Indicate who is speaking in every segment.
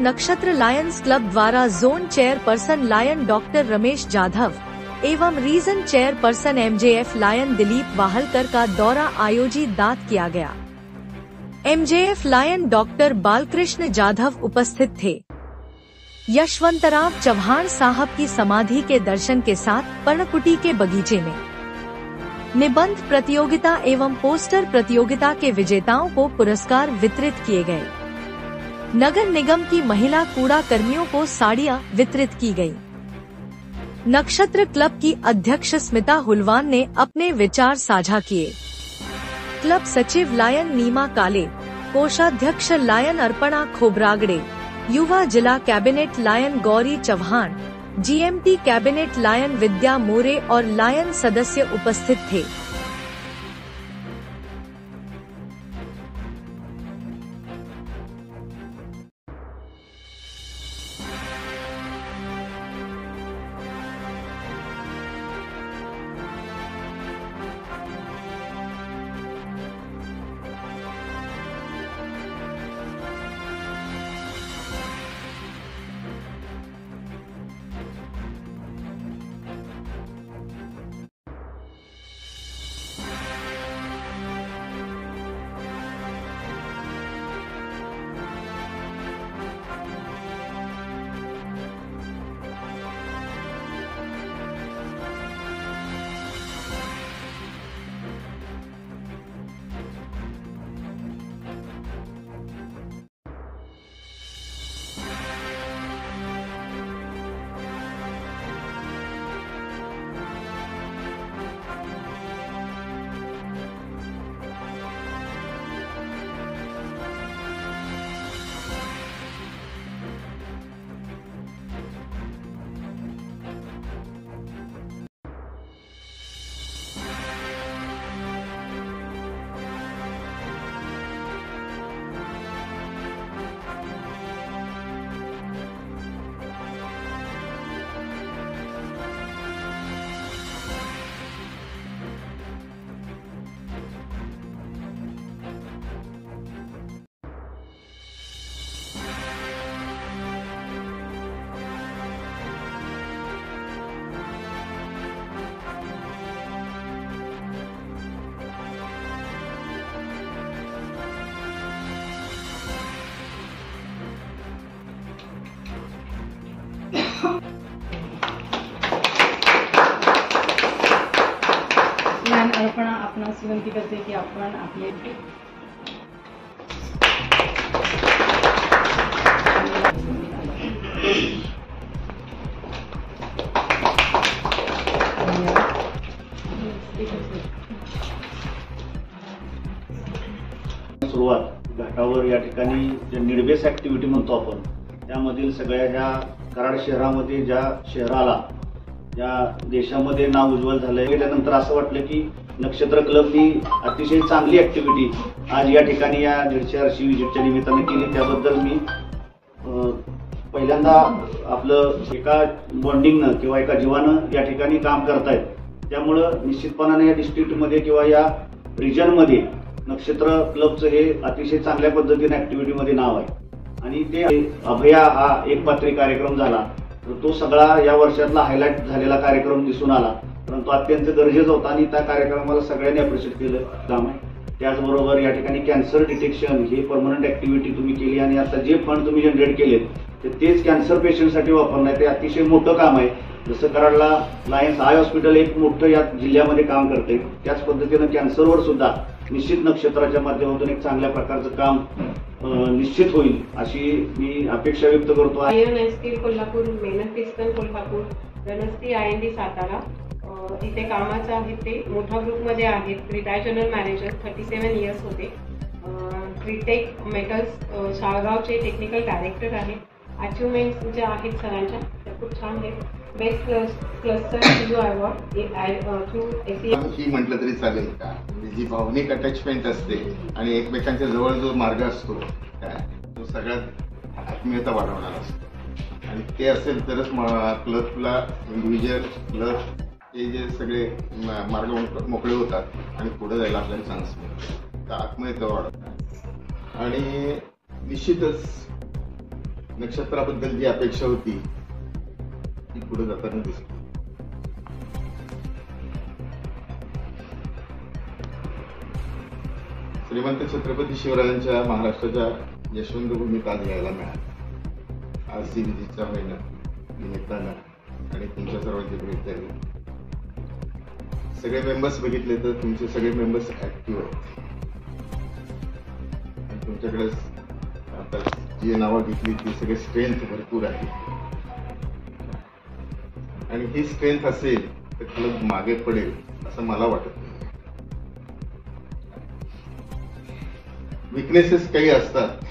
Speaker 1: नक्षत्र Lions Club द्वारा zone chairperson lion doctor Ramesh Jadhav एवं region chairperson MJF lion Dilip Wahalkar का दौरा आयोजित किया गया। MJF lion doctor Balkrishna Jadhav उपस्थित थे। यशवंतराव चौहान साहब की समाधि के दर्शन के साथ पर्णकुटी के बगीचे में निबंध प्रतियोगिता एवं पोस्टर प्रतियोगिता के विजेताओं को पुरस्कार वितरित किए गए। नगर निगम की महिला कूड़ा कर्मियों को साड़ियां वितरित की गयी। नक्षत्र क्लब की अध्यक्ष स्मिता हुलवान ने अपने विचार साझा किए। क्लब सचिव लायन नीमा काले, कोषाध्यक्ष लायन अर्पणा खोबरागड़े, युवा जिला cabinet lion Gauri Chauhan, GMT cabinet lion Vidya More और लायन सदस्य उपस्थित थे।
Speaker 2: लायन अर्पणा आपणास विनंती करते की आपण आपले
Speaker 3: सुरुवात घाटावर या ठिकाणी जे निडबेस ऍक्टिव्हिटी म्हणतो आपण, त्यामधील सगळ्या ह्या कराड शहरामध्ये ज्या शहराला या देशामध्ये नाव उज्ज्वल झालंय, त्यानंतर असं वाटलं की नक्षत्र क्लबनी अतिशय चांगली ऍक्टिव्हिटी आज या ठिकाणी या 150 वर्षी विजिटच्या निमित्ताने केली। त्याबद्दल मी पहिल्यांदा आपलं एका बॉन्डिंगनं किंवा एका जीवानं या ठिकाणी काम करतायत, त्यामुळं निश्चितपणाने या डिस्ट्रिक्टमध्ये किंवा या रिजनमध्ये नक्षत्र क्लबचं हे अतिशय चांगल्या पद्धतीने ऍक्टिव्हिटीमध्ये नाव आहे। आणि ते अभया हा एकपात्री कार्यक्रम झाला, तर तो सगळा या वर्षातला हायलाइट झालेला कार्यक्रम दिसून आला, परंतु अत्यंत गरजेचा होता आणि त्या कार्यक्रमाला सगळ्यांनी अप्रिशिएट केलं काम आहे। त्याचबरोबर या ठिकाणी कॅन्सर डिटेक्शन ही परमनंट ऍक्टिव्हिटी तुम्ही केली आणि आता जे फंड तुम्ही जनरेट केलेत तेच कॅन्सर पेशंटसाठी वापरणं आहे, ते अतिशय मोठं काम आहे। जसं कराडला लायन्स आय हॉस्पिटल एक मोठं या जिल्ह्यामध्ये काम करते, त्याच पद्धतीनं कॅन्सरवर सुद्धा निश्चित नक्षत्राच्या माध्यमातून एक चांगल्या प्रकारचं काम निश्चित होईल अशी मी अपेक्षा व्यक्त करतो।
Speaker 2: आयर्न स्टील कोल्हापूर, मेहनत पिस्टन कोल्हापूर, रणस्ती IND सातारा इथे कामाचं आहे। ते मोठ्या ग्रुपमध्ये आहेत। रिटायर्ड जनरल मॅनेजर 37 इयर्स होते। ट्रीटेक मेटल्स शाळगावचे टेक्निकल डायरेक्टर आहेत। अचिव्हमेंट्स ज्या आहेत सरांच्या त्या खूप छान आहेत। Best cluster CO award through
Speaker 4: ही म्हटलं तरी चालेल का, जी भावनिक अटॅचमेंट असते आणि एकमेकांच्या जवळ जो मार्ग असतो तो सगळ्यात आत्मीयता वाढवणारा असतो आणि ते असेल तरच क्लबला इंडिव्हिज्युअल क्लब हे जे सगळे मार्ग मोकळे होतात आणि पुढे जायला आपल्याला चान्स मिळतो, तर आत्मीयता वाढवतात। आणि निश्चितच नक्षत्राबद्दल जी अपेक्षा होती ती पुढे जाताना दिसते. श्रीमंत छत्रपती शिवरायांच्या महाराष्ट्राच्या यशवंतभूमीत आज यायला मिळालं. आज CBGच्या महिन्यात निमित्तानं आणि तुमच्या सर्वांची भेट झाली. सगळे मेंबर्स बघितले तर तुमचे सगळे मेंबर्स ऍक्टिव्ह आहेत आणि तुमच्याकडे आता जी नावं घेतली ती सगळे स्ट्रेंथ भरपूर आहे आणि ही स्ट्रेंथ असेल तर क्लब मागे पडेल असं मला वाटत नाही. विकनेसेस काही असतात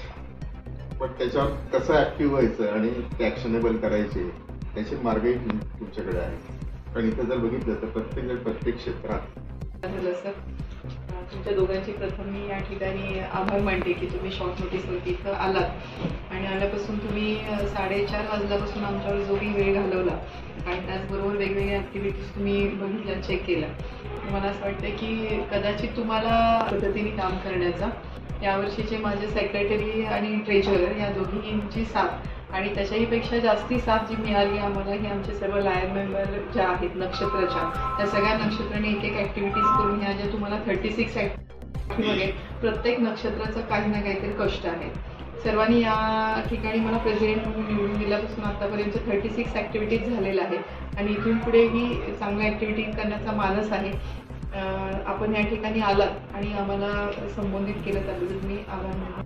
Speaker 4: पण त्याच्यावर कसं ऍक्टिव्ह व्हायचं आणि ते ऍक्शनेबल करायचे त्याचे मार्गही तुमच्याकडे आहेत. पण इथं जर बघितलं तर प्रत्येक जण प्रत्येक क्षेत्रात
Speaker 5: झालं सर. तुमच्या दोघांची प्रथम मी या ठिकाणी आभार मानते की तुम्ही शॉर्ट नोटीसवरती इथं आलात आणि आल्यापासून तुम्ही 4:30 वाजल्यापासून आमच्यावर जोही वेळ घालवला आणि त्याचबरोबर वेगवेगळ्या ॲक्टिव्हिटीज तुम्ही बघितल्या, चेक केल्या. मला असं वाटतं की कदाचित तुम्हाला पद्धतीने काम करण्याचा यावर्षीचे माझे सेक्रेटरी आणि ट्रेझरर या दोघींची साथ आणि त्याच्याहीपेक्षा जास्ती साथ जी मिळाली आम्हाला ही आमचे सर्व लायन मेंबर ज्या आहेत नक्षत्राच्या त्या सगळ्या नक्षत्राने एक एक ॲक्टिव्हिटीज करून ह्या ज्या तुम्हाला 36 ॲक्टिव्हिटी प्रत्येक नक्षत्राचं काही ना काहीतरी कष्ट आहे. सर्वांनी या ठिकाणी मला प्रेसिडेंट म्हणून निवडून दिल्यापासून आतापर्यंत 36 ॲक्टिव्हिटीज झालेल्या आहेत आणि इथून पुढेही चांगल्या ॲक्टिव्हिटीज करण्याचा मानस आहे. आपण या ठिकाणी आलात आणि आम्हाला संबोधित केलं त्याबद्दल मी आभार मानते.